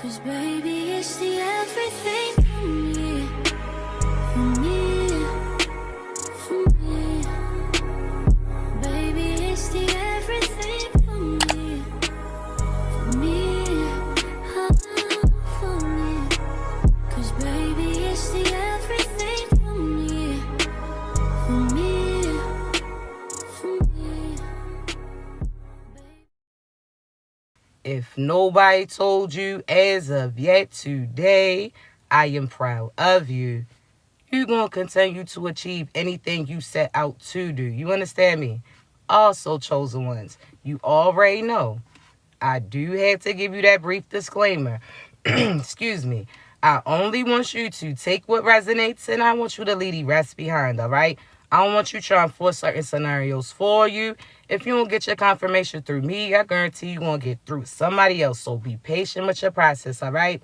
'Cause baby, it's the everything for me, for me, for me. Baby, it's the everything for me, for me, for me. 'Cause baby, it's the everything for me, for me, for me. If nobody told you as of yet today, I am proud of you. You're going to continue to achieve anything you set out to do. You understand me? Also, chosen ones, you already know. I do have to give you that brief disclaimer. Excuse me. I only want you to take what resonates and I want you to leave the rest behind, all right? I don't want you trying to force certain scenarios for you. If you don't get your confirmation through me, I guarantee you're going to get through somebody else. So be patient with your process, all right?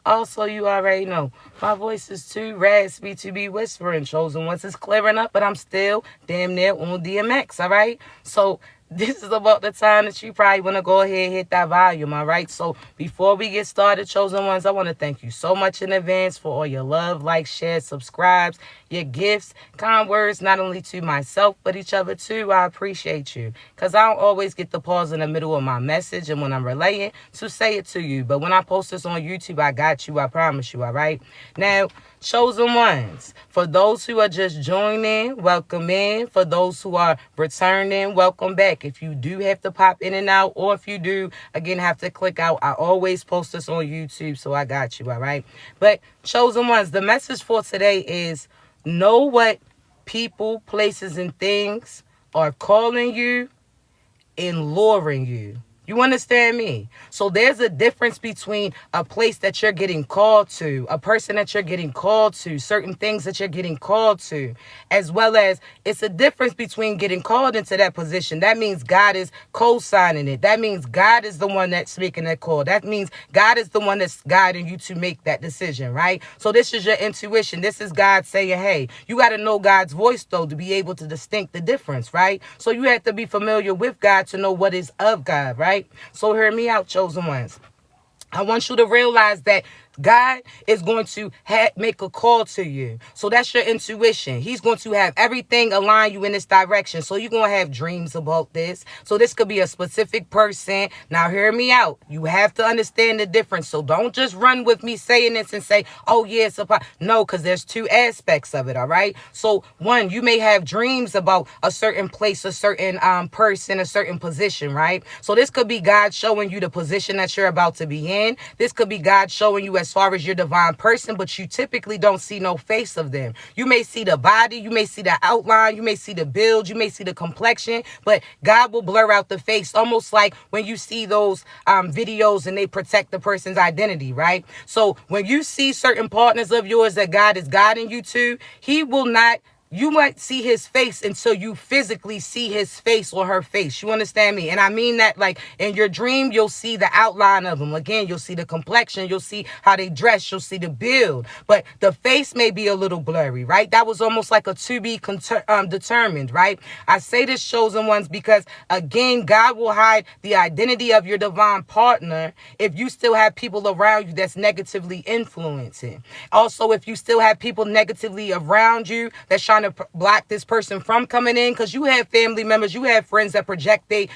Also, you already know, my voice is too raspy to be whispering. Chosen ones is clearing up, but I'm still damn near on DMX, all right? So this is about the time that you probably want to go ahead and hit that volume, all right? So before we get started, chosen ones, I want to thank you so much in advance for all your love, likes, shares, subscribes, your gifts, kind words, not only to myself, but each other too. I appreciate you because I don't always get the pause in the middle of my message and when I'm relaying to say it to you. But when I post this on YouTube, I got you. I promise you, all right? Now, chosen ones, for those who are just joining, welcome in. For those who are returning, welcome back. If you do have to pop in and out, or if you do, again, have to click out, I always post this on YouTube, so I got you, all right? But chosen ones, the message for today is know what people, places, and things are calling you and luring you. You understand me? So there's a difference between a place that you're getting called to, a person that you're getting called to, certain things that you're getting called to, as well as it's a difference between getting called into that position. That means God is co-signing it. That means God is the one that's making that call. That means God is the one that's guiding you to make that decision, right? So this is your intuition. This is God saying, hey, you got to know God's voice, though, to be able to distinct the difference, right? So you have to be familiar with God to know what is of God, right? So hear me out, chosen ones. I want you to realize that God is going to make a call to you. So that's your intuition. He's going to have everything align you in this direction. So you're going to have dreams about this. So this could be a specific person. Now hear me out. You have to understand the difference. So don't just run with me saying this and say, oh yeah, it's no, because there's two aspects of it, all right? So one, you may have dreams about a certain place, a certain person, a certain position, right? So this could be God showing you the position that you're about to be in. This could be God showing you as far as your divine person, but you typically don't see no face of them. You may see the body, you may see the outline, you may see the build, you may see the complexion, but God will blur out the face, almost like when you see those videos and they protect the person's identity, right? So when you see certain partners of yours that God is guiding you to, he will not. You might see his face until you physically see his face or her face. You understand me? And I mean that like in your dream, you'll see the outline of them. Again, you'll see the complexion. You'll see how they dress. You'll see the build. But the face may be a little blurry, right? That was almost like a to be determined, right? I say this, chosen ones, because again, God will hide the identity of your divine partner if you still have people around you that's negatively influencing. Also, if you still have people negatively around you that's trying to block this person from coming in, because you have family members, you have friends that project their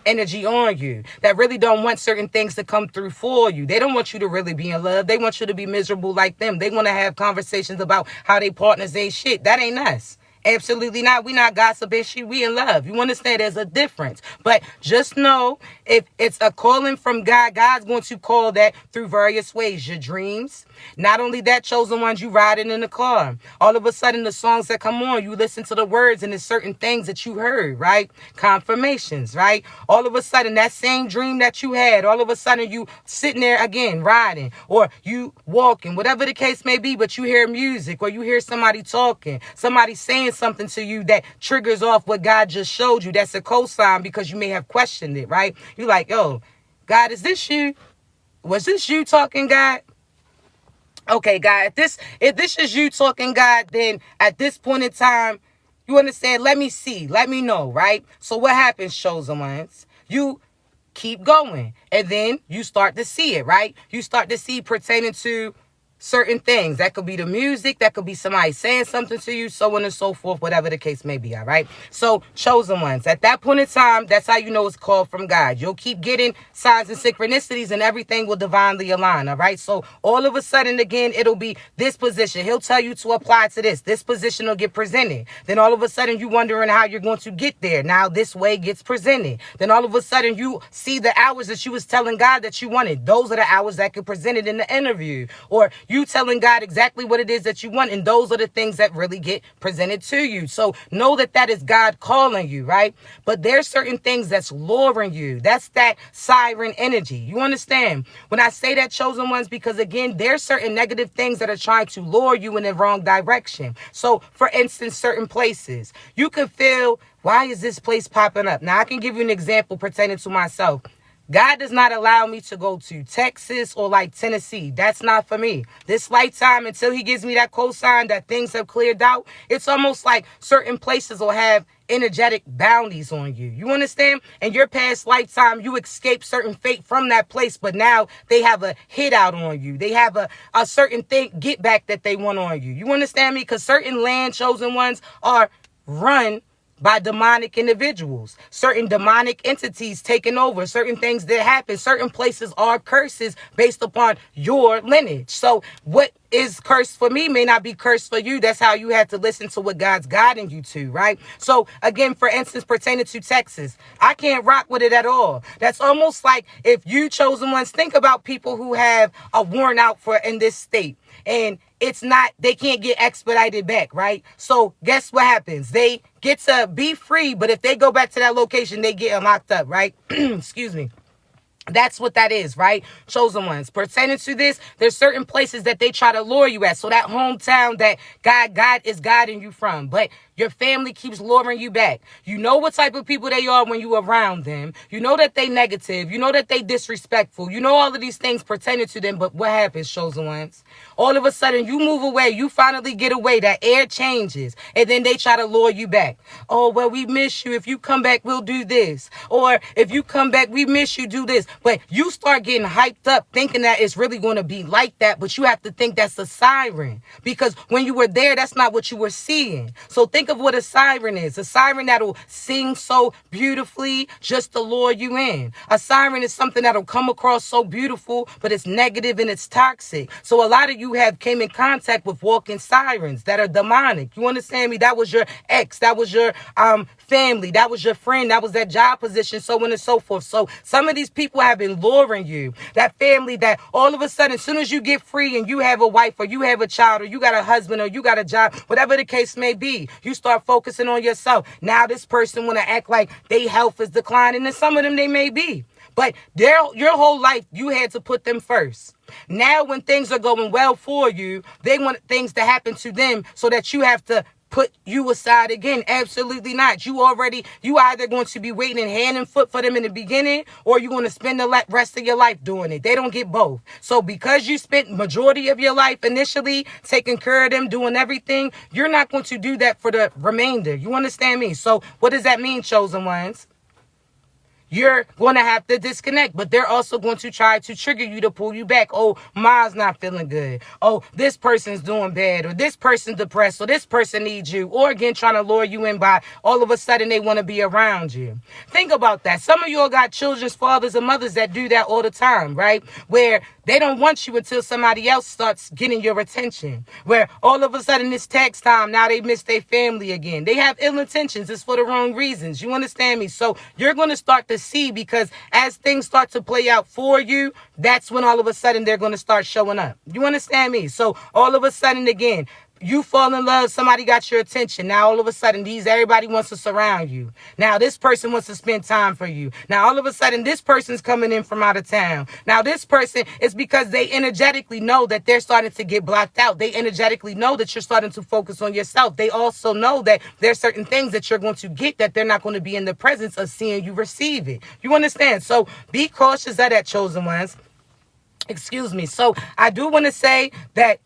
energy on you, that really don't want certain things to come through for you. They don't want you to really be in love. They want you to be miserable like them. They want to have conversations about how they partners ain't shit. That ain't us. Absolutely not. We not gossiping shit. We in love. You understand? There's a difference. But just know, if it's a calling from God, God's going to call that through various ways. Your dreams. Not only that, chosen ones, you riding in the car. All of a sudden, the songs that come on, you listen to the words and there's certain things that you heard, right? Confirmations, right? All of a sudden, that same dream that you had, all of a sudden, you sitting there again, riding, or you walking, whatever the case may be, but you hear music or you hear somebody talking, somebody saying something to you that triggers off what God just showed you. That's a cosign because you may have questioned it, right? You're like, yo, God, is this you? Was this you talking, God? Okay, God, if this is you talking, God, then at this point in time, you understand, let me see, let me know, right? So what happens, chosen ones? You keep going. And then you start to see it, right? You start to see pertaining to certain things. That could be the music, that could be somebody saying something to you, so on and so forth, whatever the case may be, all right? So, chosen ones, at that point in time, that's how you know it's called from God. You'll keep getting signs and synchronicities, and everything will divinely align, all right? So, all of a sudden, again, it'll be this position. He'll tell you to apply to this. This position will get presented. Then all of a sudden, you're wondering how you're going to get there. Now, this way gets presented. Then all of a sudden, you see the hours that you was telling God that you wanted. Those are the hours that get presented in the interview. Or you telling God exactly what it is that you want, and those are the things that really get presented to you. So know that that is God calling you, right? But there's certain things that's luring you. That's that siren energy. You understand? When I say that, chosen ones, because again, there's certain negative things that are trying to lure you in the wrong direction. So for instance, certain places, you could feel, why is this place popping up? Now I can give you an example pertaining to myself. God does not allow me to go to Texas or like Tennessee. That's not for me. This lifetime, until he gives me that cosign that things have cleared out, it's almost like certain places will have energetic bounties on you. You understand? In your past lifetime, you escaped certain fate from that place, but now they have a hit out on you. They have a certain thing, get back that they want on you. You understand me? Because certain land chosen ones are run by demonic individuals, certain demonic entities taking over, certain things that happen, certain places are curses based upon your lineage. So what is cursed for me may not be cursed for you. That's how you have to listen to what God's guiding you to, right? So again, for instance, pertaining to Texas, I can't rock with it at all. That's almost like if you chosen ones, think about people who have a warrant out for in this state, and it's not, they can't get expedited back, right? So guess what happens? They get to be free, but if they go back to that location, they get locked up, right? Excuse me. That's what that is, right? Chosen ones. Pertaining to this, there's certain places that they try to lure you at. So that hometown that God is guiding you from, but your family keeps luring you back. You know what type of people they are when you around them. You know that they negative. You know that they disrespectful. You know all of these things pertaining to them. But what happens, chosen ones? All of a sudden, you move away. You finally get away. That air changes. And then they try to lure you back. Oh, well, we miss you. If you come back, we'll do this. Or if you come back, we miss you, do this. But you start getting hyped up thinking that it's really going to be like that. But you have to think that's a siren. Because when you were there, that's not what you were seeing. So think of what a siren is. A siren that'll sing so beautifully just to lure you in. A siren is something that'll come across so beautiful, but it's negative and it's toxic. So a lot of you have came in contact with walking sirens that are demonic. You understand me? That was your ex. That was your family. That was your friend. That was that job position, so on and so forth. So some of these people have been luring you. That family that all of a sudden, as soon as you get free and you have a wife or you have a child or you got a husband or you got a job, whatever the case may be, you start focusing on yourself. Now this person want to act like their health is declining, and some of them they may be. But your whole life, you had to put them first. Now when things are going well for you, they want things to happen to them so that you have to put you aside again. Absolutely not. You either going to be waiting hand and foot for them in the beginning, or you're going to spend the rest of your life doing it. They don't get both. So because you spent majority of your life initially taking care of them, doing everything, you're not going to do that for the remainder. You understand me? So what does that mean, chosen ones? You're going to have to disconnect, but they're also going to try to trigger you to pull you back. Oh, Ma's not feeling good. Oh, this person's doing bad, or this person's depressed, or this person needs you, or again, trying to lure you in by all of a sudden they want to be around you. Think about that. Some of y'all got children's fathers and mothers that do that all the time, right? Where they don't want you until somebody else starts getting your attention. Where all of a sudden it's tax time. Now they miss their family again. They have ill intentions. It's for the wrong reasons. You understand me? So you're going to start to see, because as things start to play out for you, that's when all of a sudden they're going to start showing up. You understand me? So all of a sudden, again, you fall in love, somebody got your attention. Now all of a sudden everybody wants to surround you. Now this person wants to spend time for you. Now all of a sudden this person's coming in from out of town. Now this person is because they energetically know that they're starting to get blocked out. They energetically know that you're starting to focus on yourself. They also know that there's certain things that you're going to get that they're not going to be in the presence of seeing you receive it. You understand? So be cautious of that, chosen ones. Excuse me. So I do want to say that,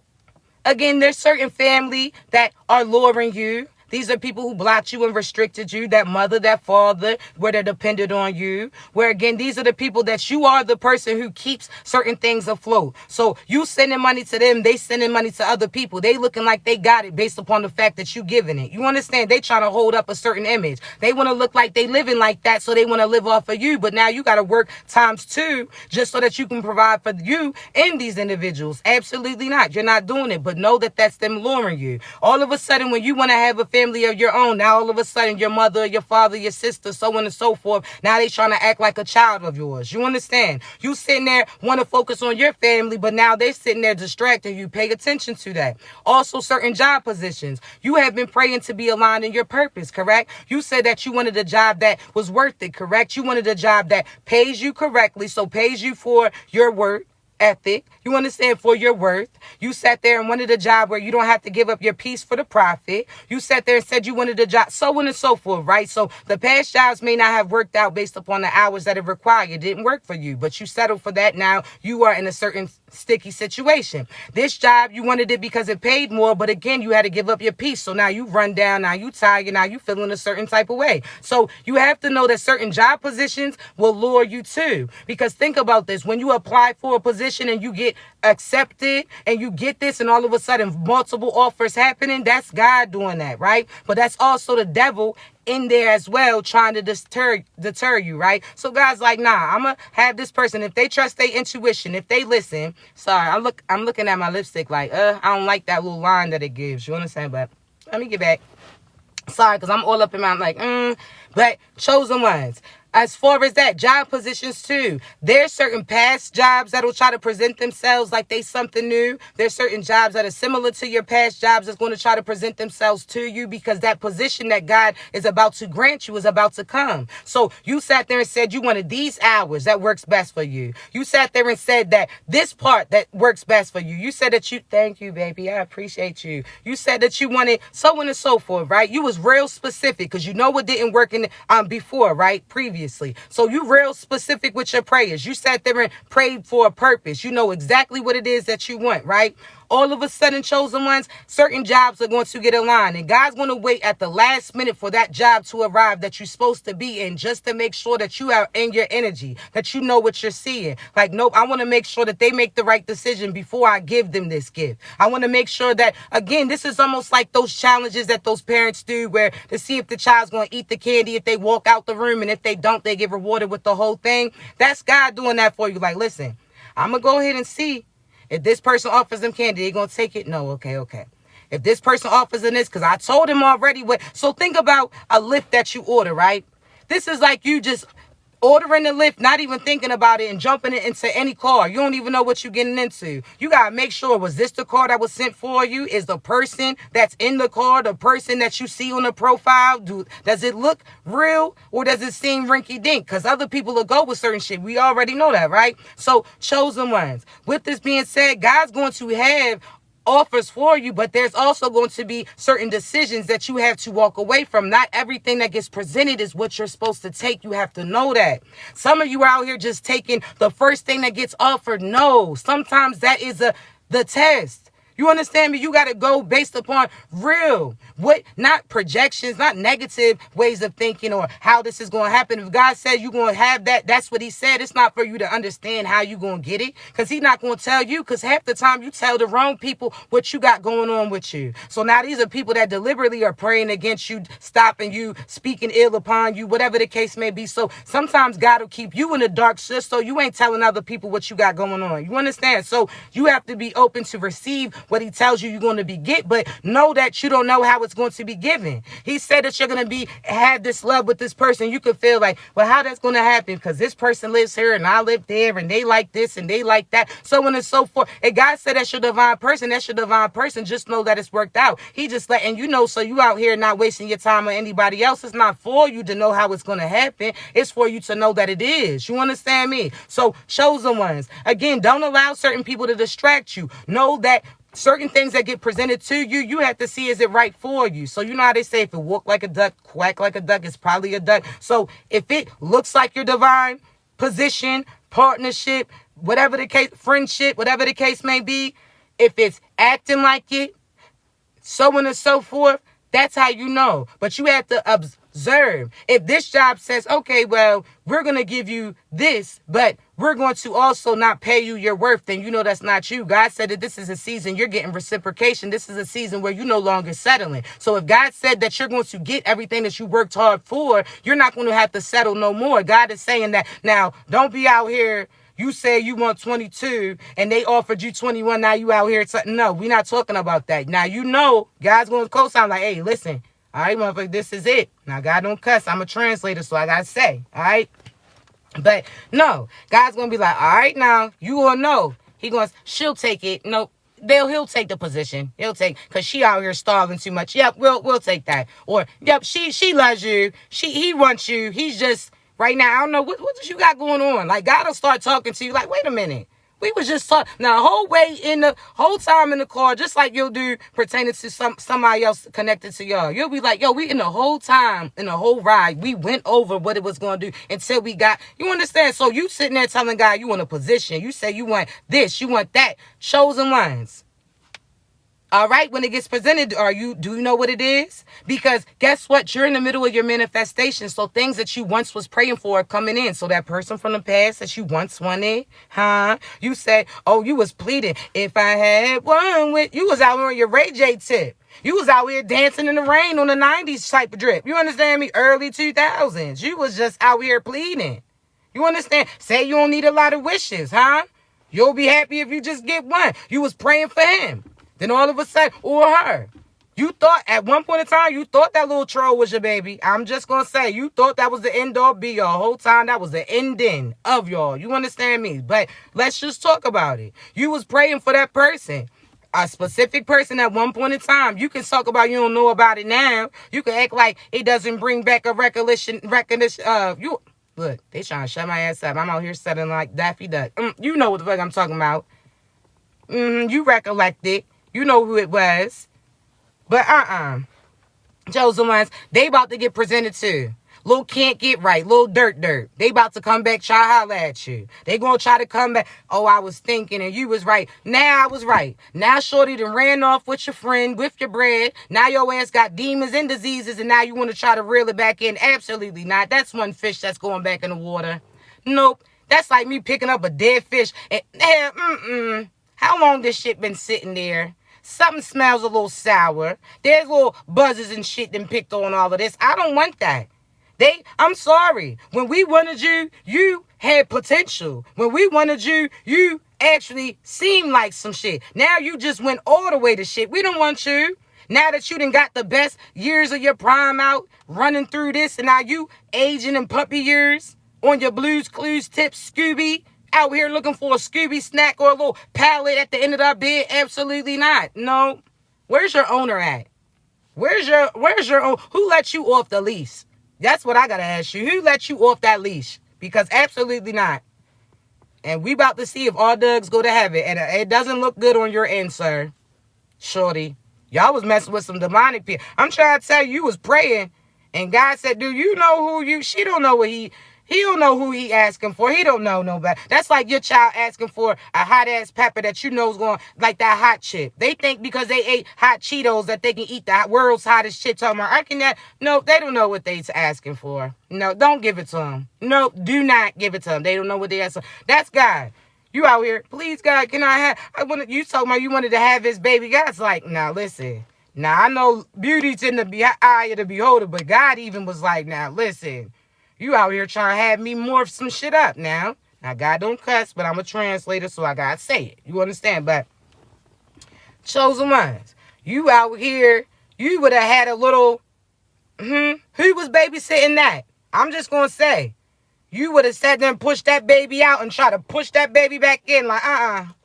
again, there's certain family that are luring you. These are people who blocked you and restricted you, that mother, that father, where they're dependent on you. Where again, these are the people that you are the person who keeps certain things afloat. So you sending money to them, they sending money to other people. They looking like they got it based upon the fact that you giving it. You understand? They trying to hold up a certain image. They want to look like they living like that, so they want to live off of you. But now you got to work times 2 just so that you can provide for you and these individuals. Absolutely not. You're not doing it. But know that that's them luring you. All of a sudden, when you want to have a family of your own, now all of a sudden your mother, your father, your sister, so on and so forth, now they trying to act like a child of yours. You understand? You sitting there want to focus on your family, but now they're sitting there distracting you. Pay attention to that. Also, certain job positions. You have been praying to be aligned in your purpose, correct? You said that you wanted a job that was worth it, correct? You wanted a job that pays you correctly, so pays you for your work ethic. You understand, for your worth. You sat there and wanted a job where you don't have to give up your peace for the profit. You sat there and said you wanted a job, so on and so forth, right? So the past jobs may not have worked out based upon the hours that it required. It didn't work for you, but you settled for that. Now you are in a certain sticky situation. This job, you wanted it because it paid more, but again, you had to give up your peace. So now you run down, now you tired, now you feeling a certain type of way. So you have to know that certain job positions will lure you too. Because think about this, when you apply for a position and you get accepted and you get this and all of a sudden multiple offers happening, that's God doing that, right? But that's also the devil in there as well, trying to deter you, right? So God's like, nah, I'm gonna have this person, if they trust their intuition, if they listen. Sorry, I'm looking at my lipstick like, I don't like that little line that it gives. You understand? But let me get back. Sorry, because I'm all up in my, I'm like, but chosen ones. As far as that, job positions too. There's certain past jobs that will try to present themselves like they something new. There's certain jobs that are similar to your past jobs that's going to try to present themselves to you because that position that God is about to grant you is about to come. So you sat there and said you wanted these hours that works best for you. You sat there and said that this part that works best for you. You said that you, thank you, baby, I appreciate you. You said that you wanted so on and so forth, right? You was real specific because you know what didn't work in before, right? Previously. So you real specific with your prayers. You sat there and prayed for a purpose. You know exactly what it is that you want, right? All of a sudden, chosen ones, certain jobs are going to get aligned. And God's going to wait at the last minute for that job to arrive that you're supposed to be in, just to make sure that you are in your energy, that you know what you're seeing. Like, nope, I want to make sure that they make the right decision before I give them this gift. I want to make sure that, again, this is almost like those challenges that those parents do where to see if the child's going to eat the candy if they walk out the room. And if they don't, they get rewarded with the whole thing. That's God doing that for you. Like, listen, I'm going to go ahead and see. If this person offers them candy, they going to take it? No, okay. If this person offers them this, because I told him already what. So think about a lift that you order, right? This is like you just ordering the lift, not even thinking about it and jumping it into any car. You don't even know what you're getting into. You got to make sure, was this the car that was sent for you? Is the person that's in the car the person that you see on the profile? Does it look real or does it seem rinky-dink? Because other people will go with certain shit. We already know that, right? So chosen ones. With this being said, God's going to have offers for you, but there's also going to be certain decisions that you have to walk away from. Not everything that gets presented is what you're supposed to take. You have to know that. Some of you are out here just taking the first thing that gets offered. No, sometimes that is the test. You understand me? You got to go based upon real, not projections, not negative ways of thinking or how this is going to happen. If God said you're going to have that, that's what he said. It's not for you to understand how you're going to get it, because he's not going to tell you, because half the time you tell the wrong people what you got going on with you. So now these are people that deliberately are praying against you, stopping you, speaking ill upon you, whatever the case may be. So sometimes God will keep you in the dark just so you ain't telling other people what you got going on. You understand? So you have to be open to receive what he tells you you're going to be get, but know that you don't know how it's going to be given. He said that you're going to have this love with this person. You could feel like, well, how that's going to happen? Because this person lives here and I live there and they like this and they like that, so on and so forth. And God said that's your divine person. That's your divine person. Just know that it's worked out. He just letting you know, so you out here not wasting your time on anybody else. It's not for you to know how it's going to happen. It's for you to know that it is. You understand me? So chosen ones, again, don't allow certain people to distract you. Know that certain things that get presented to you, you have to see, is it right for you? So you know how they say, if it walk like a duck, quack like a duck, it's probably a duck. So if it looks like your divine position, partnership, whatever the case, friendship, whatever the case may be, if it's acting like it, so on and so forth, That's how you know. But you have to observe. If this job says, okay, well, we're going to give you this, but we're going to also not pay you your worth, then you know that's not you. God said that this is a season you're getting reciprocation. This is a season where you're no longer settling. So if God said that you're going to get everything that you worked hard for, you're not going to have to settle no more. God is saying that. Now, don't be out here. You say you want 22 and they offered you 21. Now you out here. No, we're not talking about that. Now, you know, God's going to co-sign like, hey, listen. All right, motherfucker, this is it. Now, God don't cuss. I'm a translator, so I got to say. All right. But no, God's going to be like, all right, now you will know. She'll take it. No, he'll take the position. He'll take, because she out here stalling too much. Yep, we'll take that. Or, yep, she loves you. He wants you. He's just, right now, I don't know, what you got going on? Like, God will start talking to you like, wait a minute. We was just talking. Now, the whole time in the car, just like you'll do pertaining to somebody else connected to y'all. You'll be like, yo, we in the whole time, in the whole ride, we went over what it was going to do until we got, you understand? So you sitting there telling God you want a position. You say you want this, you want that. Chosen ones. All right, when it gets presented, do you know what it is? Because guess what? You're in the middle of your manifestation. So things that you once was praying for are coming in. So that person from the past that you once wanted, you said, oh, you was pleading. If I had one with, you was out on your Ray J tip. You was out here dancing in the rain on the 90s type of drip. You understand me? Early 2000s. You was just out here pleading. You understand? Say you don't need a lot of wishes, You'll be happy if you just get one. You was praying for him. Then all of a sudden, or her, you thought at one point in time, you thought that little troll was your baby. I'm just going to say, you thought that was the end all be all. Whole time, that was the ending of y'all. You understand me? But let's just talk about it. You was praying for that person. A specific person at one point in time. You can talk about you don't know about it now. You can act like it doesn't bring back a recognition of you. Look, they trying to shut my ass up. I'm out here setting like Daffy Duck. You know what the fuck I'm talking about. You recollect it. You know who it was. But chosen ones, they about to get presented to. Little can't get right. Little dirt. They about to come back, try to holler at you. They gonna try to come back. Oh, I was thinking and you was right. Now I was right. Now shorty done ran off with your friend, with your bread. Now your ass got demons and diseases and now you want to try to reel it back in. Absolutely not. That's one fish that's going back in the water. Nope. That's like me picking up a dead fish. And, how long this shit been sitting there? Something smells a little sour. There's little buzzes and shit that picked on all of this. I don't want that. I'm sorry. When we wanted you, you had potential. When we wanted you, you actually seemed like some shit. Now you just went all the way to shit. We don't want you. Now that you done got the best years of your prime out, running through this, and now you aging in puppy years on your Blues Clues tips, Scooby, out here looking for a Scooby snack or a little pallet at the end of that bed? Absolutely not. No. Where's your owner at? Where's your owner? Who let you off the leash? That's what I gotta ask you. Who let you off that leash? Because absolutely not. And we about to see if all dogs go to heaven. And it doesn't look good on your end, sir. Shorty. Y'all was messing with some demonic people. I'm trying to tell you, you was praying. And God said, do you know who you... She don't know what he don't know who he asking for. He don't know nobody. That's like your child asking for a hot-ass pepper that you know is going... Like that hot chip. They think because they ate hot Cheetos that they can eat the world's hottest chip. Talking about, I can that... No, they don't know what they're asking for. No, don't give it to them. No, do not give it to them. They don't know what they're asking. That's God. You out here, please, God, can I have... You talking about you wanted to have his baby. God's like, now, listen. Now, I know beauty's in the eye of the beholder, but God even was like, now, listen. You out here trying to have me morph some shit up now. Now, God don't cuss, but I'm a translator, so I gotta say it. You understand? But, chosen ones, you out here, you would have had a little, who was babysitting that? I'm just gonna say, you would have sat there and pushed that baby out and try to push that baby back in. Like,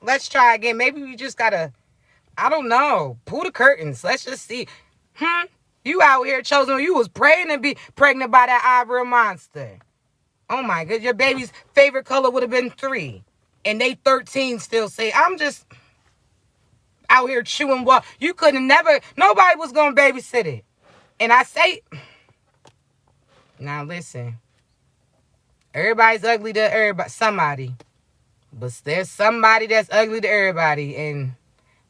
let's try again. Maybe we just gotta, I don't know, pull the curtains. Let's just see. You out here chosen. You was praying to be pregnant by that ivory monster. Oh my God. Your baby's favorite color would have been 3. And they 13 still say, I'm just out here chewing what you couldn't never, nobody was going to babysit it. And I say, now listen, everybody's ugly to everybody, somebody. But there's somebody that's ugly to everybody. And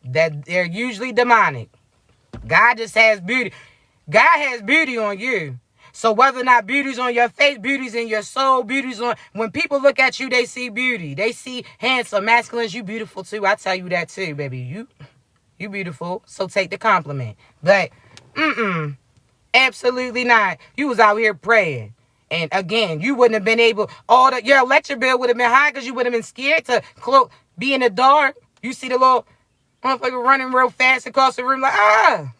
that they're usually demonic. God just has beauty. God has beauty on you. So whether or not beauty's on your face, beauty's in your soul, beauty's on... When people look at you, they see beauty. They see handsome, masculine. You beautiful too. I tell you that too, baby. You beautiful. So take the compliment. But, absolutely not. You was out here praying. And again, you wouldn't have been able... Your electric bill would have been high because you would have been scared to be in the dark. You see the little motherfucker running real fast across the room like,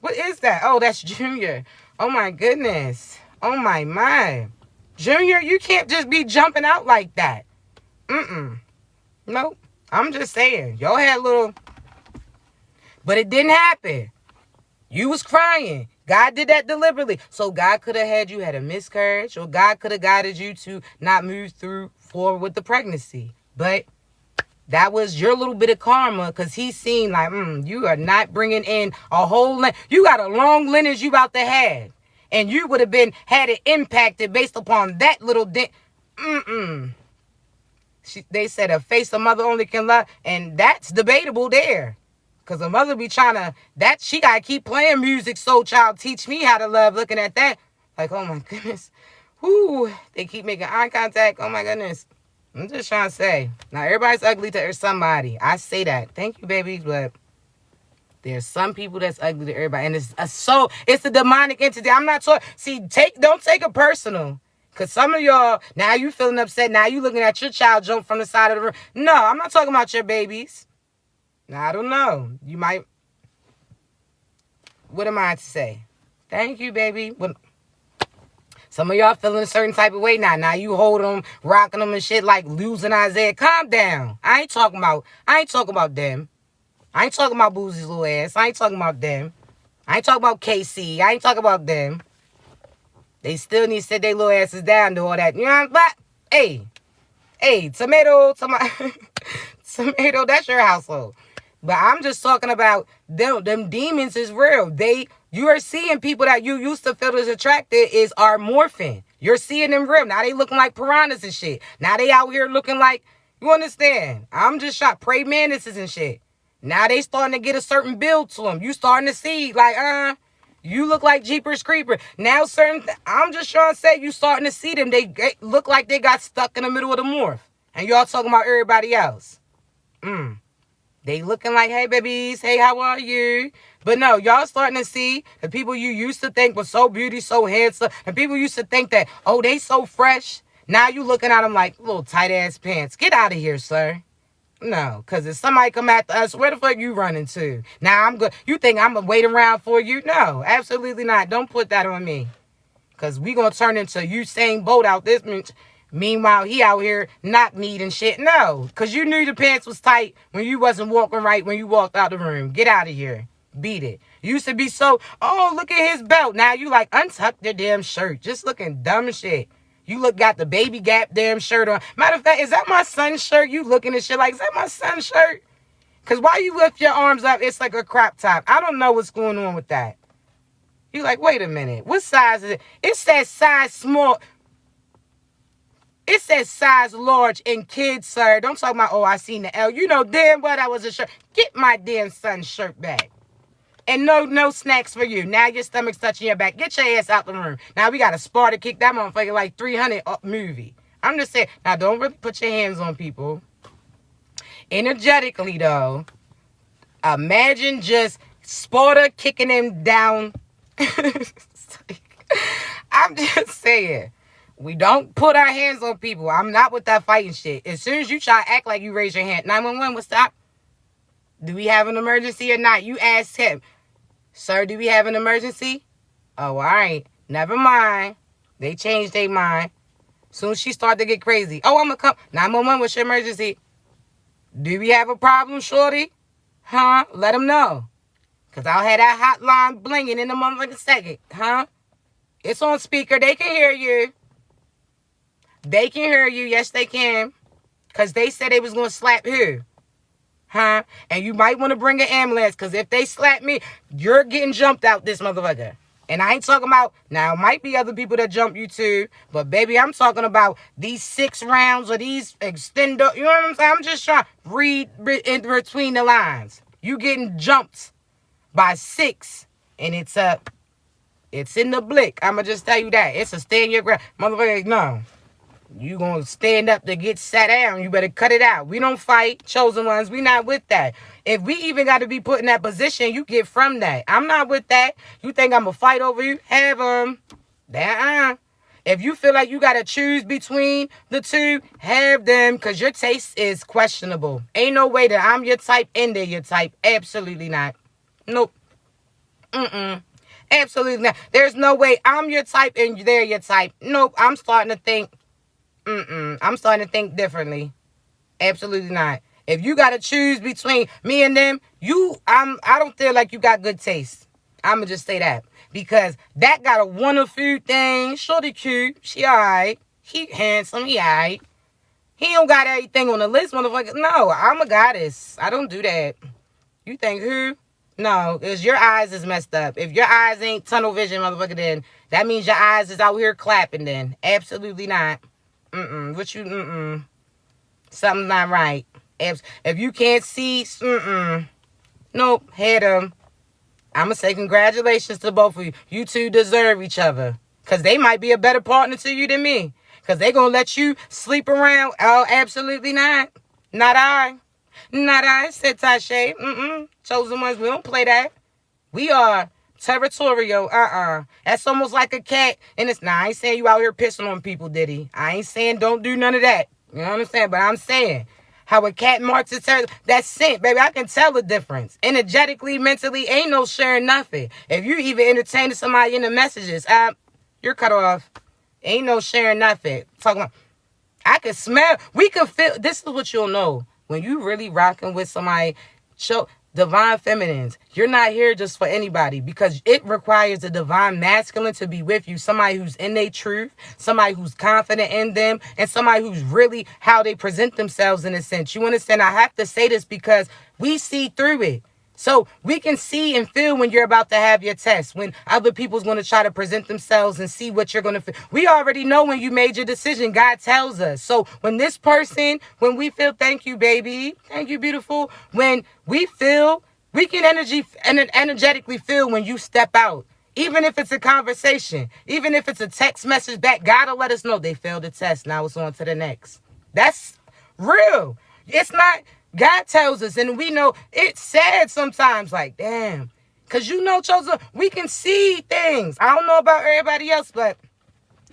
what is that? Oh, that's Junior. Oh, my goodness. Oh, my. Junior, you can't just be jumping out like that. Nope. I'm just saying. Y'all had little... But it didn't happen. You was crying. God did that deliberately. So God could have had you had a miscarriage, or God could have guided you to not move forward with the pregnancy. But that was your little bit of karma, because he seen like, you are not bringing in a whole... You got a long lineage you about to have. And you would have had it impacted based upon that little dent. They said a face a mother only can love. And that's debatable there. Because a mother be trying to... She got to keep playing music. Soul Child, teach me how to love. Looking at that. Like, oh my goodness. Whoo. They keep making eye contact. Oh my goodness. I'm just trying to say. Now, everybody's ugly to somebody. I say that. Thank you, babies. But... there's some people that's ugly to everybody. And it's a demonic entity. I'm not talking... See, don't take it personal. Because some of y'all, now you feeling upset. Now you looking at your child jump from the side of the room. No, I'm not talking about your babies. Now, I don't know. You might... What am I to say? Thank you, baby. Some of y'all feeling a certain type of way now. Now you holding them, rocking them and shit like losing Isaiah. Calm down. I ain't talking about them. I ain't talking about Boozie's little ass. I ain't talking about them. I ain't talking about KC. I ain't talking about them. They still need to sit their little asses down to all that. You know what? Hey, tomato, tomato, that's your household. But I'm just talking about them demons is real. You are seeing people that you used to feel as attracted are morphing. You're seeing them real. Now they looking like piranhas and shit. Now they out here looking like, you understand? I'm just shocked. Prey mantises and shit. Now they starting to get a certain build to them. You starting to see like, you look like Jeepers Creeper. Now I'm just trying to say you starting to see them. They look like they got stuck in the middle of the morph. And y'all talking about everybody else. They looking like, hey, babies. Hey, how are you? But no, y'all starting to see the people you used to think were so beauty, so handsome. And people used to think that, oh, they so fresh. Now you looking at them like little tight-ass pants. Get out of here, sir. No, because if somebody come after us, where the fuck you running to? Now I'm good. You think I'm going to wait around for you? No, absolutely not. Don't put that on me. Because we going to turn into Usain Bolt out this. Meanwhile, he out here knock kneed and shit. No, because you knew the pants was tight when you wasn't walking right when you walked out the room. Get out of here. Beat it. You used to be so, oh, look at his belt. Now you like, untuck your damn shirt. Just looking dumb shit. You got the Baby Gap damn shirt on. Matter of fact, is that my son's shirt? You looking at shit like, is that my son's shirt? Because why you lift your arms up, it's like a crop top. I don't know what's going on with that. You like, wait a minute. What size is it? It says size small. It says size large in kids, sir. Don't talk about, oh, I seen the L. You know damn well that was a shirt. Get my damn son's shirt back. And no snacks for you. Now your stomach's touching your back. Get your ass out the room. Now we got a Sparta kick that motherfucker like 300 movie. I'm just saying. Now don't really put your hands on people. Energetically though, imagine just Sparta kicking him down. I'm just saying. We don't put our hands on people. I'm not with that fighting shit. As soon as you try to act like you raise your hand, 911 will stop. Do we have an emergency or not? You asked him. Sir, do we have an emergency? Oh, all right. Never mind. They changed their mind. Soon as she started to get crazy. Oh, I'm going to come. 911, what's your emergency? Do we have a problem, shorty? Huh? Let them know. Because I'll have that hotline blinging in a motherfucking second. Huh? It's on speaker. They can hear you. They can hear you. Yes, they can. Because they said they was going to slap who? Huh? And you might want to bring an ambulance, because if they slap me, you're getting jumped out this motherfucker. And I ain't talking about, now it might be other people that jump you too, but baby, I'm talking about these 6 rounds or these extendo, you know what I'm saying? I'm just trying to read in between the lines. You getting jumped by 6, and it's It's in the blick. I'ma just tell you that. It's a stand your ground. Motherfucker, no. You gonna stand up to get sat down. You better cut it out. We don't fight, chosen ones. We not with that. If we even got to be put in that position, you get from that. I'm not with that. You think I'm gonna fight over you? Have them. If you feel like you got to choose between the two, have them, because your taste is questionable. Ain't no way that I'm your type and they're your type. Absolutely not. Nope. Absolutely not. There's no way I'm your type and they're your type. Nope. I'm starting to think. I'm starting to think differently. Absolutely not. If you got to choose between me and them, I don't feel like you got good taste. I'm going to just say that. Because that got a wonderful thing. Shorty cute. She all right. He handsome. He all right. He don't got everything on the list, motherfucker. No, I'm a goddess. I don't do that. You think who? No, it's your eyes is messed up. If your eyes ain't tunnel vision, motherfucker, then that means your eyes is out here clapping then. Absolutely not. Something's not right. If you can't see, nope, hit them. I'm going to say congratulations to both of you. You two deserve each other. Because they might be a better partner to you than me. Because they going to let you sleep around. Oh, absolutely not. Not I. Not I, said Tasha. Chosen ones, we don't play that. We are territorial. That's almost like a cat. And it's not, I ain't saying you out here pissing on people, Diddy. I ain't saying don't do none of that. You know what I'm saying? But I'm saying how a cat marks its territory. That's scent, baby. I can tell the difference. Energetically, mentally, ain't no sharing nothing. If you even entertaining somebody in the messages, you're cut off. Ain't no sharing nothing. Talking about, I can smell. We can feel. This is what you'll know. When you really rocking with somebody, show divine feminines. You're not here just for anybody because it requires a divine masculine to be with you. Somebody who's in their truth, somebody who's confident in them, and somebody who's really how they present themselves in a sense. You understand? I have to say this because we see through it. So we can see and feel when you're about to have your test, when other people's going to try to present themselves and see what you're going to feel. We already know when you made your decision. God tells us. So when this person, when we feel, thank you, baby. Thank you, beautiful. When we feel, we can energetically feel when you step out. Even if it's a conversation, even if it's a text message back, God will let us know they failed the test. Now it's on to the next. That's real. It's not... God tells us, and we know it's sad sometimes, like, damn. Because you know, chosen, we can see things. I don't know about everybody else, but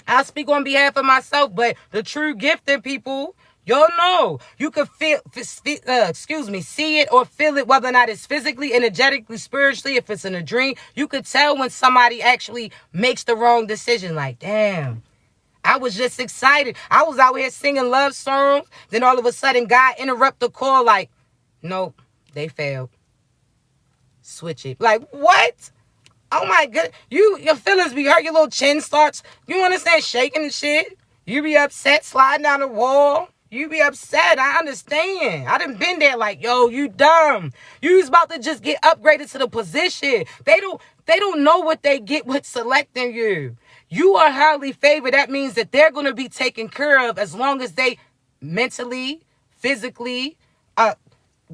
I'll speak on behalf of myself. But the true gifted people, y'all know. You can see it or feel it, whether or not it's physically, energetically, spiritually, if it's in a dream. You could tell when somebody actually makes the wrong decision, like, damn. I was just excited. I was out here singing love songs. Then all of a sudden, God interrupt the call like, nope, they failed. Switch it. Like, what? Oh, my God. Your feelings be hurt. Your little chin starts, you understand, shaking and shit. You be upset, sliding down the wall. You be upset. I understand. I done been there like, yo, you dumb. You was about to just get upgraded to the position. They don't know what they get with selecting you. You are highly favored. That means that they're going to be taken care of as long as they mentally, physically,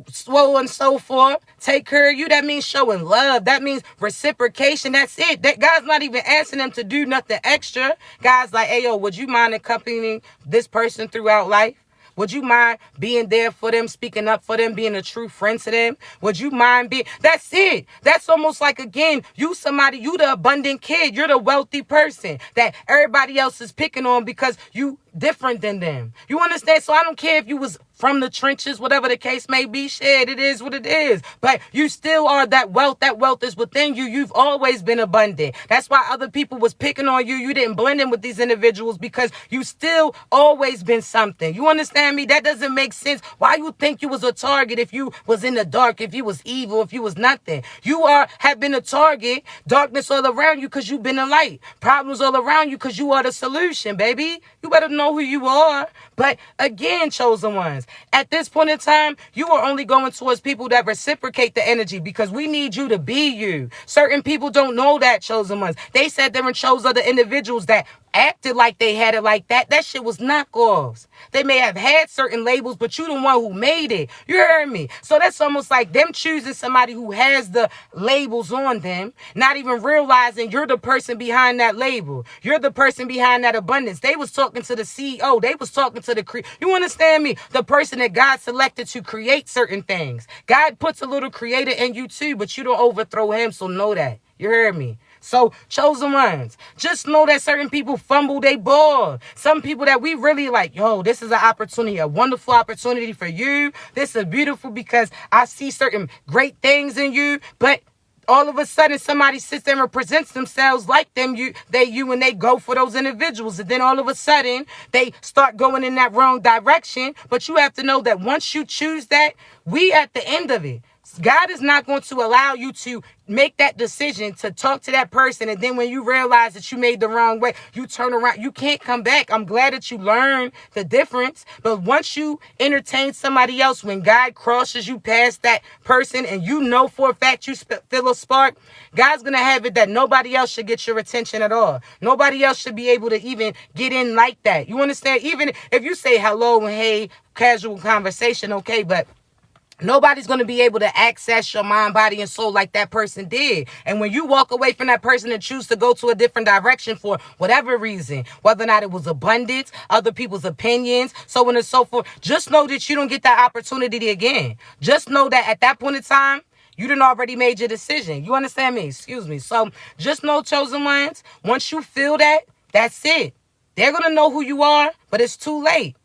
so and so forth, take care of you. That means showing love. That means reciprocation. That's it. That God's not even asking them to do nothing extra. God's like, hey, yo, would you mind accompanying this person throughout life? Would you mind being there for them, speaking up for them, being a true friend to them? Would you mind being... That's it. That's almost like, again, you the abundant kid. You're the wealthy person that everybody else is picking on because you different than them. You understand? So I don't care if you was from the trenches, whatever the case may be. Shit, it is what it is. But you still are that wealth. That wealth is within you. You've always been abundant. That's why other people was picking on you. You didn't blend in with these individuals because you still always been something. You understand me? That doesn't make sense. Why you think you was a target if you was in the dark, if you was evil, if you was nothing? You have been a target. Darkness all around you because you've been a light. Problems all around you because you are the solution, baby. You better know who you are. But again, chosen ones, at this point in time, you are only going towards people that reciprocate the energy because we need you to be you. Certain people don't know that, chosen ones. They sat there and chose other individuals that acted like they had it like that. That shit was knockoffs. They may have had certain labels, but you the one who made it. You heard me? So that's almost like them choosing somebody who has the labels on them, not even realizing you're the person behind that label. You're the person behind that abundance. They was talking to the CEO. They was talking to the you understand me? The person that God selected to create certain things. God puts a little creator in you too, but you don't overthrow him, so know that. You heard me? So, chosen ones, just know that certain people fumble they ball. Some people that we really like, yo, this is an opportunity, a wonderful opportunity for you. This is beautiful because I see certain great things in you, but all of a sudden somebody sits there and presents themselves like them, you, and they go for those individuals. And then all of a sudden they start going in that wrong direction. But you have to know that once you choose that, we at the end of it. God is not going to allow you to make that decision to talk to that person. And then when you realize that you made the wrong way, you turn around. You can't come back. I'm glad that you learned the difference. But once you entertain somebody else, when God crosses you past that person and you know for a fact you feel a spark, God's going to have it that nobody else should get your attention at all. Nobody else should be able to even get in like that. You understand? Even if you say hello and hey, casual conversation, okay, but nobody's going to be able to access your mind, body, and soul like that person did. And when you walk away from that person and choose to go to a different direction for whatever reason, whether or not it was abundance, other people's opinions, so on and so forth, just know that you don't get that opportunity again. Just know that at that point in time, you done already made your decision. You understand me? Excuse me. So just know, chosen ones, once you feel that, that's it. They're going to know who you are, but it's too late.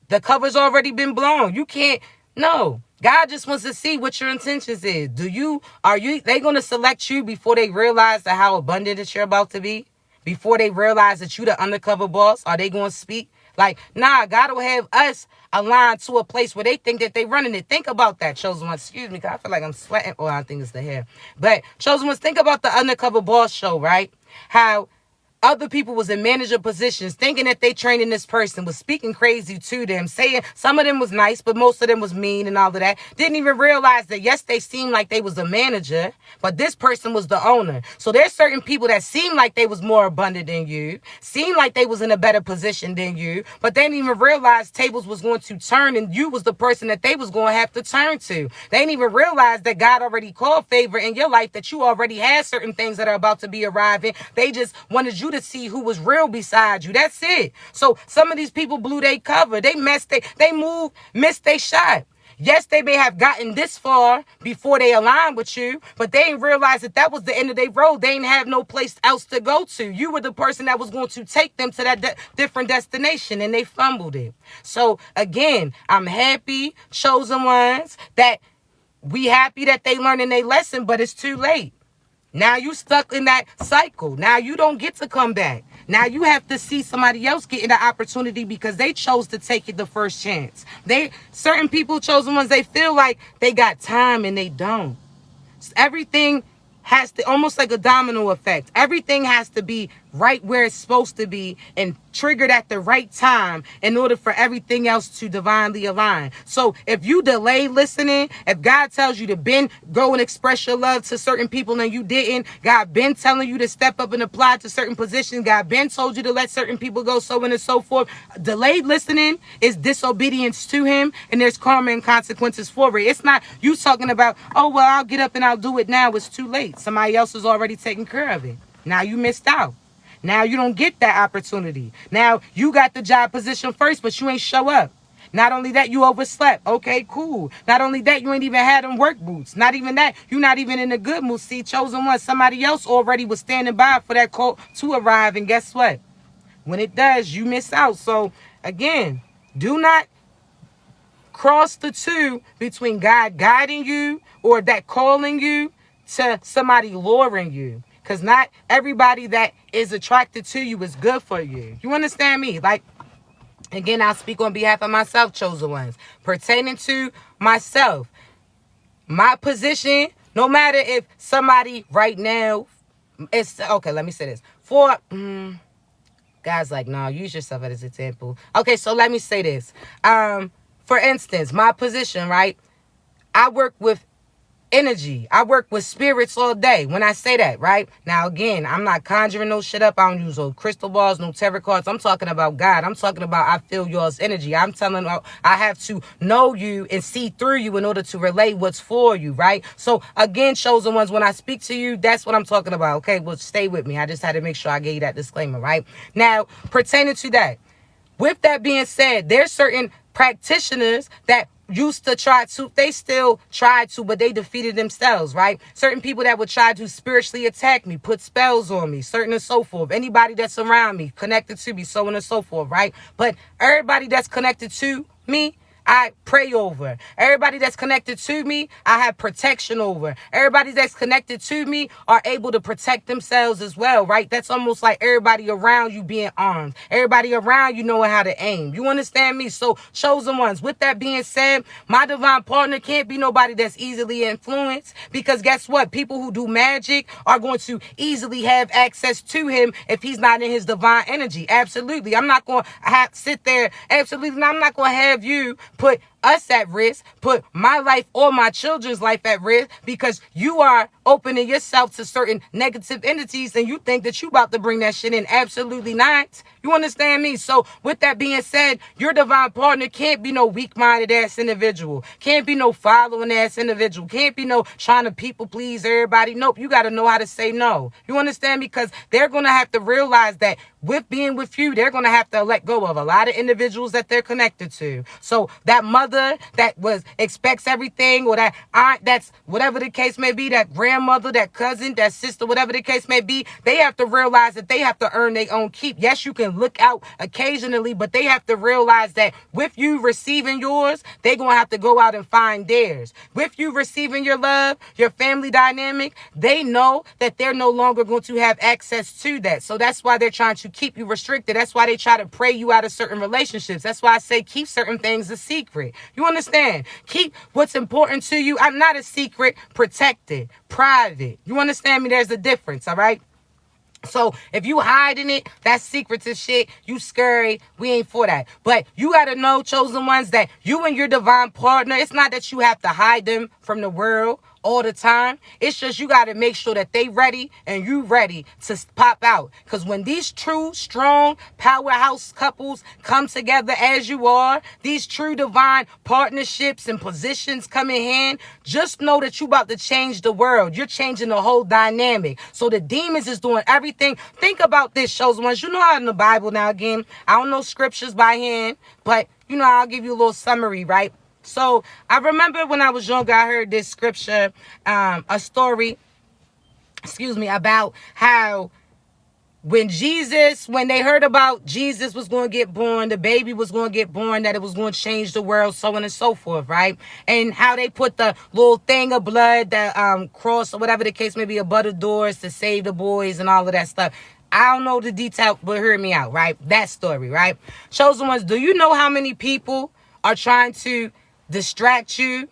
The cover's already been blown. You can't. No, God just wants to see what your intentions is. They going to select you before they realize that how abundant that you're about to be? Before they realize that you the undercover boss? Are they going to speak? Like, nah, God will have us aligned to a place where they think that they running it. Think about that, chosen ones. Excuse me, because I feel like I'm sweating. Oh, I think it's the hair. But chosen ones, think about the undercover boss show, right? How other people was in manager positions thinking that they training this person, was speaking crazy to them, saying some of them was nice, but most of them was mean and all of that. Didn't even realize that, yes, they seemed like they was a manager, but this person was the owner. So there's certain people that seemed like they was more abundant than you, seemed like they was in a better position than you, but they didn't even realize tables was going to turn and you was the person that they was going to have to turn to. They didn't even realize that God already called favor in your life, that you already had certain things that are about to be arriving. They just wanted you to see who was real beside you. That's it. So some of these people blew their cover. They missed their shot. Yes, they may have gotten this far before they aligned with you, but they didn't realize that was the end of their road. They didn't have no place else to go to. You were the person that was going to take them to that different destination, and they fumbled it. So again, I'm happy, chosen ones, that we happy that they learning their lesson, but it's too late. Now you stuck in that cycle. Now you don't get to come back. Now you have to see somebody else getting the opportunity because they chose to take it the first chance. Certain people, chosen ones, they feel like they got time and they don't. Everything has to, almost like a domino effect. Everything has to be right where it's supposed to be and triggered at the right time in order for everything else to divinely align. So if you delay listening, if God tells you to go and express your love to certain people and you didn't, God been telling you to step up and apply to certain positions, God been told you to let certain people go, so on and so forth. Delayed listening is disobedience to him, and there's karma and consequences for it. It's not you talking about, oh, well, I'll get up and I'll do it now. It's too late. Somebody else is already taking care of it. Now you missed out. Now you don't get that opportunity. Now you got the job position first, but you ain't show up. Not only that, you overslept. Okay, cool. Not only that, you ain't even had them work boots. Not even that, you're not even in a good mood. See, chosen one, somebody else already was standing by for that call to arrive. And guess what? When it does, you miss out. So again, do not cross the two between God guiding you or that calling you to somebody luring you. Because not everybody that is attracted to you is good for you. You understand me? Like, again, I'll speak on behalf of myself, chosen ones. Pertaining to myself, my position, no matter if somebody right now, okay, let me say this. Guys like, no, use yourself as an example. Okay, so let me say this. For instance, my position, right? I work with energy. I work with spirits all day when I say that, right? Now, again, I'm not conjuring no shit up. I don't use no crystal balls, no tarot cards. I'm talking about God. I'm talking about I feel yours energy. I'm telling you, I have to know you and see through you in order to relate what's for you, right? So, again, chosen ones, when I speak to you, that's what I'm talking about, okay? Well, stay with me. I just had to make sure I gave you that disclaimer, right? Now, pertaining to that, with that being said, there's certain practitioners that used to try to, they still try to, but they defeated themselves, right? Certain people that would try to spiritually attack me, put spells on me, certain and so forth. Anybody that's around me, connected to me, so on and so forth, right? But everybody that's connected to me, I pray over. Everybody that's connected to me, I have protection over. Everybody that's connected to me are able to protect themselves as well, right? That's almost like everybody around you being armed. Everybody around you knowing how to aim. You understand me? So, chosen ones, with that being said, my divine partner can't be nobody that's easily influenced, because guess what? People who do magic are going to easily have access to him if he's not in his divine energy. Absolutely. I'm not going to sit there. Absolutely. I'm not going to have you put us at risk, put my life or my children's life at risk, because you are opening yourself to certain negative entities and you think that you about to bring that shit in. Absolutely not. You understand me? So with that being said, your divine partner can't be no weak-minded ass individual. Can't be no following ass individual. Can't be no trying to people please everybody. Nope. You got to know how to say no. You understand? Because they're going to have to realize that with being with you, they're going to have to let go of a lot of individuals that they're connected to. So that mother that expects everything, or that aunt that's whatever the case may be, that grandmother, that cousin, that sister, whatever the case may be, they have to realize that they have to earn their own keep. Yes, you can look out occasionally, but they have to realize that with you receiving yours, they're going to have to go out and find theirs. With you receiving your love, your family dynamic, they know that they're no longer going to have access to that. So that's why they're trying to keep you restricted. That's why they try to pray you out of certain relationships. That's why I say keep certain things a secret. You understand? Keep what's important to you. I'm not a secret, protected, private. You understand me? There's a difference, all right? So if you hiding it, that's secretive shit. You scary. We ain't for that. But you got to know, chosen ones, that you and your divine partner, it's not that you have to hide them from the world all the time. It's just you got to make sure that they ready and you ready to pop out. Because when these true, strong, powerhouse couples come together as you are, these true divine partnerships and positions come in hand, just know that you about to change the world. You're changing the whole dynamic. So the demons is doing everything. Think about this, chosen ones. You know how in the Bible, now again, I don't know scriptures by hand, but you know, I'll give you a little summary, right? So I remember when I was younger, I heard this scripture, a story, about how when they heard about Jesus was going to get born, the baby was going to get born, that it was going to change the world, so on and so forth, right? And how they put the little thing of blood, the cross or whatever the case may be, above the doors to save the boys and all of that stuff. I don't know the detail, but hear me out, right? That story, right? Chosen ones, do you know how many people are trying to distract you,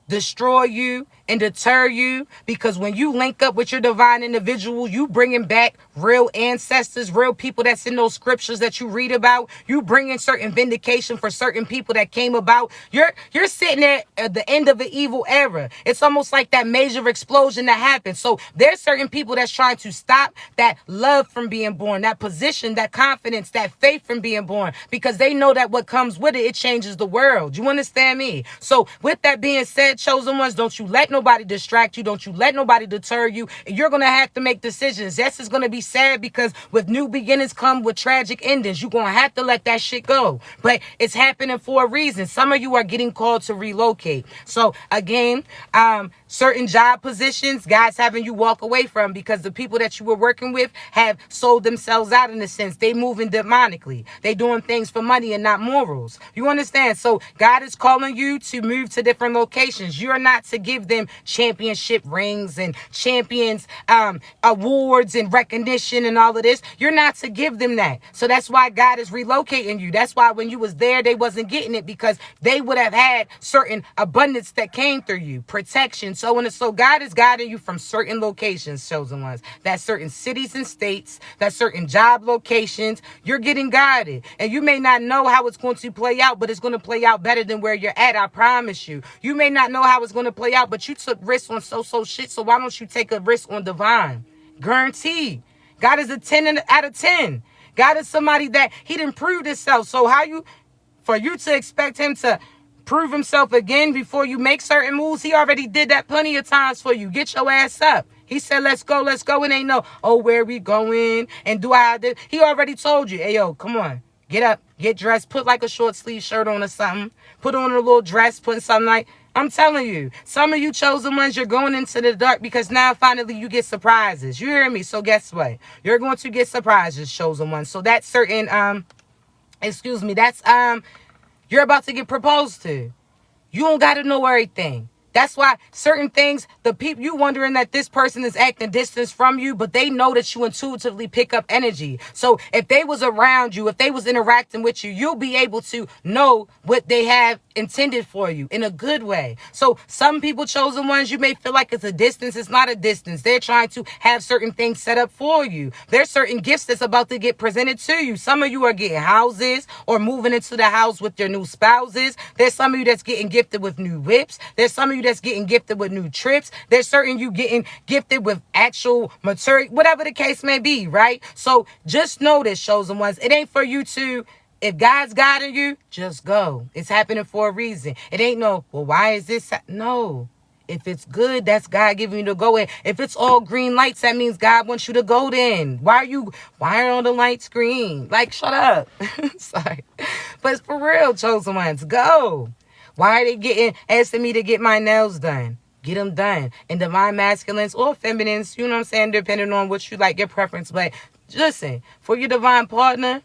destroy you, and deter you? Because when you link up with your divine individual, you bringing back real ancestors, real people that's in those scriptures that you read about. You bringing certain vindication for certain people that came about. You're sitting there at the end of an evil era. It's almost like that major explosion that happened. So there's certain people that's trying to stop that love from being born, that position, that confidence, that faith from being born, because they know that what comes with it, it changes the world. You understand me? So with that being said, chosen ones, don't you let nobody distract you. Don't you let nobody deter you. You're going to have to make decisions. Yes, it's going to be sad, because with new beginnings come with tragic endings. You're going to have to let that shit go. But it's happening for a reason. Some of you are getting called to relocate. So again, certain job positions, God's having you walk away from, because the people that you were working with have sold themselves out in a sense. They moving demonically. They doing things for money and not morals. You understand? So God is calling you to move to different locations. You're not to give them championship rings and champions awards and recognition and all of this. You're not to give them that. So that's why God is relocating you. That's why when you was there, they wasn't getting it, because they would have had certain abundance that came through you, protection, so on and so. God is guiding you from certain locations, chosen ones. That's certain cities and states, that's certain job locations. You're getting guided, and you may not know how it's going to play out, but it's going to play out better than where you're at. I promise you. You may not know how it's going to play out, but you took risks on so shit, so why don't you take a risk on divine? Guaranteed. God is a 10 out of 10. God is somebody that he didn't prove himself. So for you to expect him to prove himself again before you make certain moves, he already did that plenty of times for you. Get your ass up. He said, let's go. It ain't no, oh, where we going? And do I did? He already told you, hey, yo, come on. Get up, get dressed, put like a short sleeve shirt on or something. Put on a little dress, put something like, I'm telling you, some of you chosen ones, you're going into the dark because now finally you get surprises. You hear me? So guess what? You're going to get surprises, chosen ones. So that's certain, you're about to get proposed to. You don't got to know everything. That's why certain things, the people, you wondering that this person is acting distance from you, but they know that you intuitively pick up energy. So if they was around you, if they was interacting with you, you'll be able to know what they have intended for you in a good way. So some people, chosen ones, you may feel like it's a distance. It's not a distance. They're trying to have certain things set up for you. There's certain gifts that's about to get presented to you. Some of you are getting houses or moving into the house with your new spouses. There's some of you that's getting gifted with new whips. There's some of you that's getting gifted with new trips. There's certain you getting gifted with actual material, whatever the case may be, right? So just know this, chosen ones. It ain't for you to, if God's guiding you, just go. It's happening for a reason. It ain't no, well, why is this? No. If it's good, that's God giving you to go in. If it's all green lights, that means God wants you to go then. Why are all the lights green? Like, shut up. Sorry. But it's for real, chosen ones. Go. Why are they asking me to get my nails done? Get them done. And divine masculines or feminines, you know what I'm saying, depending on what you like, your preference. But listen, for your divine partner,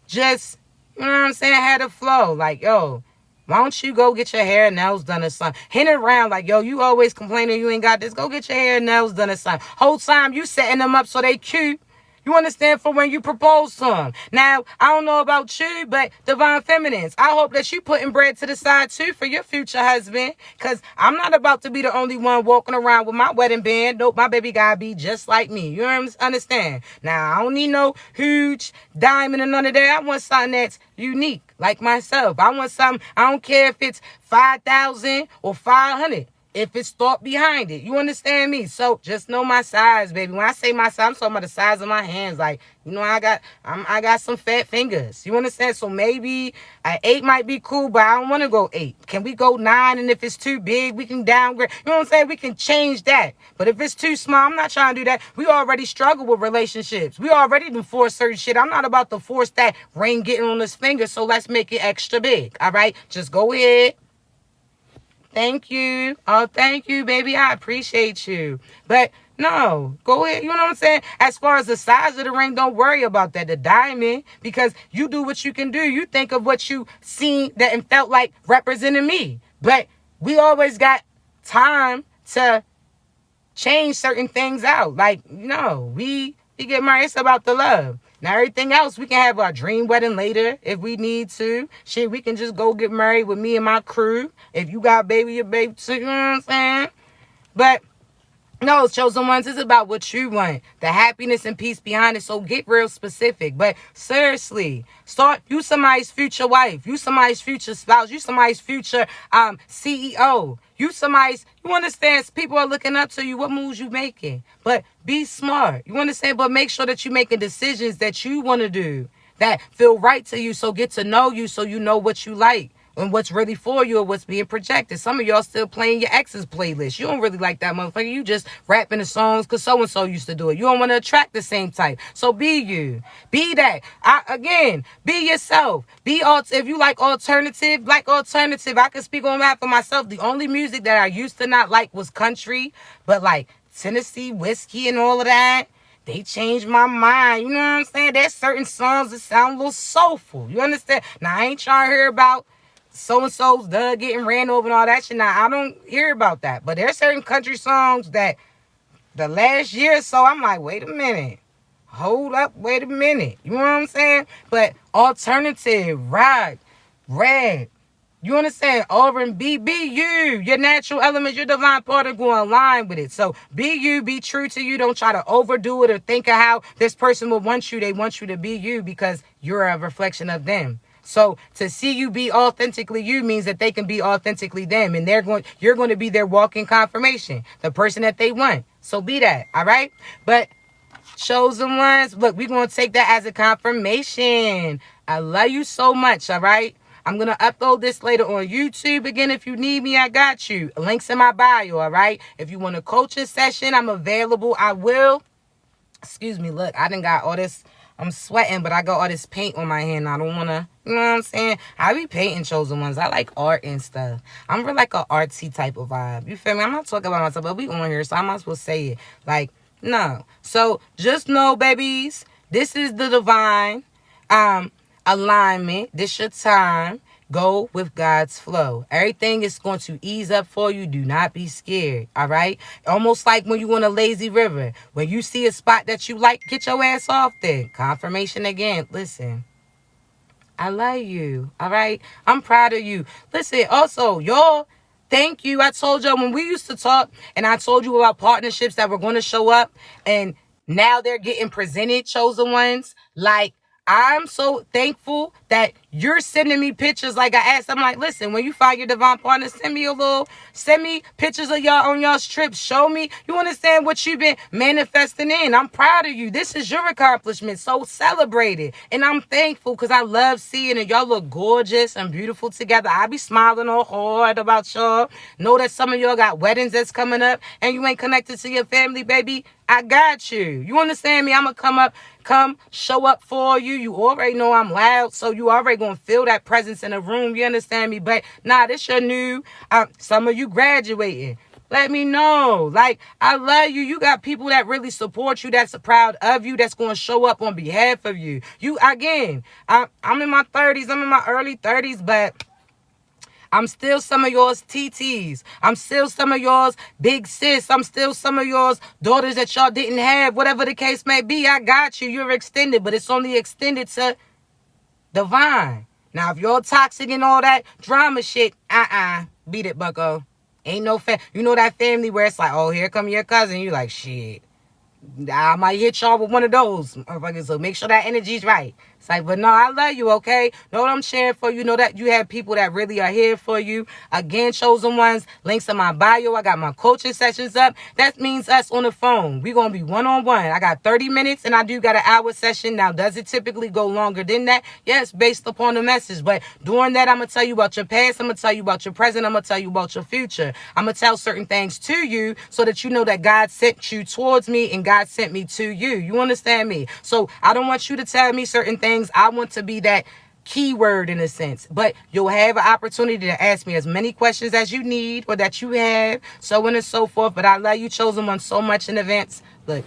just, you know what I'm saying, have a flow. Like, yo, why don't you go get your hair and nails done or something? Hint it around like, yo, you always complaining you ain't got this. Go get your hair and nails done or something. Whole time you setting them up so they cute. You understand, for when you propose to them. Now, I don't know about you, but divine feminines, I hope that you putting bread to the side too for your future husband. Because I'm not about to be the only one walking around with my wedding band. Nope, my baby gotta be just like me. You understand? Now, I don't need no huge diamond or none of that. I want something that's unique, like myself. I want something, I don't care if it's 5,000 or 500. If it's thought behind it. You understand me? So just know my size, baby. When I say my size, I'm talking about the size of my hands. Like, you know, I got some fat fingers. You understand? So maybe an 8 might be cool, but I don't want to go 8. Can we go 9? And if it's too big, we can downgrade. You know what I'm saying? We can change that. But if it's too small, I'm not trying to do that. We already struggle with relationships. We already do force certain shit. I'm not about to force that ring getting on this finger. So let's make it extra big. All right? Just go ahead. Thank you. Oh, thank you, baby. I appreciate you. But no, go ahead. You know what I'm saying? As far as the size of the ring, don't worry about that. The diamond, because you do what you can do. You think of what you seen that and felt like representing me. But we always got time to change certain things out. Like, we get married. It's about the love. Now, everything else, we can have our dream wedding later if we need to. Shit, we can just go get married with me and my crew. If you got baby, your baby too, you know what I'm saying? But no, chosen ones, it's about what you want. The happiness and peace behind it. So get real specific. But seriously, you somebody's future wife. You somebody's future spouse. You somebody's future CEO. You understand, people are looking up to you. What moves you making? But be smart. You understand? But make sure that you're making decisions that you want to do, that feel right to you. So get to know you so you know what you like and what's really for you or what's being projected. Some of y'all still playing your ex's playlist. You don't really like that motherfucker. You just rapping the songs because so-and-so used to do it. You don't want to attract the same type. So be you. Be that. Be yourself. If you like alternative. I can speak on that for myself. The only music that I used to not like was country. But like Tennessee whiskey and all of that, they changed my mind. You know what I'm saying? There's certain songs that sound a little soulful. You understand? Now, I ain't trying to hear about so-and-so's getting ran over and all that shit. Now, I don't hear about that. But there's certain country songs that the last year or so, I'm like, wait a minute. Hold up, wait a minute. You know what I'm saying? But alternative, rock, rap, you understand? R&B, be you. Your natural element, your divine partner going to align with it. So be you, be true to you. Don't try to overdo it or think of how this person will want you. They want you to be you because you're a reflection of them. So to see you be authentically you means that they can be authentically them, and you're going to be their walking confirmation, the person that they want. So be that, all right? But chosen ones, look, we're going to take that as a confirmation. I love you so much, all right? I'm going to upload this later on YouTube. Again, if you need me, I got you. Links in my bio, all right? If you want a coaching session, I'm available. I will. Excuse me, look, I done got all this. I'm sweating, but I got all this paint on my hand. I don't want to, you know what I'm saying? I be painting chosen ones. I like art and stuff. I'm really like an artsy type of vibe. You feel me? I'm not talking about myself, but we on here, so I might as well say it. Like, no. So just know, babies, this is the divine alignment. This your time. Go with God's flow. Everything is going to ease up for you. Do not be scared. All right? Almost like when you on a lazy river. When you see a spot that you like, get your ass off there. Confirmation again. Listen, I love you. All right? I'm proud of you. Listen, also, y'all, thank you. I told y'all when we used to talk and I told you about partnerships that were going to show up and now they're getting presented, chosen ones. Like, I'm so thankful that you're sending me pictures. Like I asked, I'm like, listen, when you find your divine partner, send me pictures of y'all on y'all's trips. Show me, you understand what you've been manifesting in. I'm proud of you. This is your accomplishment. So celebrate it. And I'm thankful because I love seeing it. Y'all look gorgeous and beautiful together. I be smiling all hard about y'all. Know that some of y'all got weddings that's coming up and you ain't connected to your family, baby. I got you. You understand me? I'm going to come show up for you. You already know I'm loud, so you already going to feel that presence in the room. You understand me? But nah, this your new, some of you graduating. Let me know. Like, I love you. You got people that really support you, that's proud of you, that's going to show up on behalf of you. You, again, I'm in my 30s. I'm in my early 30s, but I'm still some of yours TTs. I'm still some of yours big sis. I'm still some of yours daughters that y'all didn't have. Whatever the case may be, I got you. You're extended, but it's only extended to divine. Now, if you're toxic and all that drama shit, beat it, bucko. Ain't no you know that family where it's like, oh, here come your cousin. You like, shit, I might hit y'all with one of those motherfuckers, so make sure that energy's right. It's like, but no, I love you, okay? Know what I'm sharing for you. Know that you have people that really are here for you. Again, chosen ones, links in my bio. I got my coaching sessions up. That means us on the phone. We're going to be one-on-one. I got 30 minutes, and I do got an hour session. Now, does it typically go longer than that? Yes, based upon the message. But during that, I'm going to tell you about your past. I'm going to tell you about your present. I'm going to tell you about your future. I'm going to tell certain things to you so that you know that God sent you towards me and God sent me to you. You understand me? So I don't want you to tell me certain things. I want to be that keyword in a sense, but you'll have an opportunity to ask me as many questions as you need or that you have, so on and so forth. But I love you, chosen one, so much in advance. Look,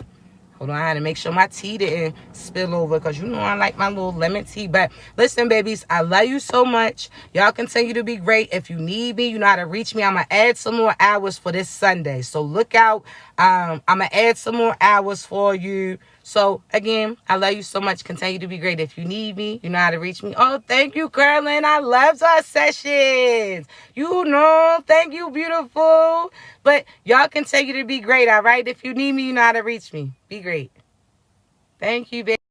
hold on, I had to make sure my tea didn't spill over because you know I like my little lemon tea. But listen, babies, I love you so much. Y'all continue to be great. If you need me, you know how to reach me. I'm going to add some more hours for this Sunday, so look out. I'm going to add some more hours for you. So, again, I love you so much. Continue to be great. If you need me, you know how to reach me. Oh, thank you, Carolyn. I love our sessions. You know, thank you, beautiful. But y'all continue to be great, all right? If you need me, you know how to reach me. Be great. Thank you, baby.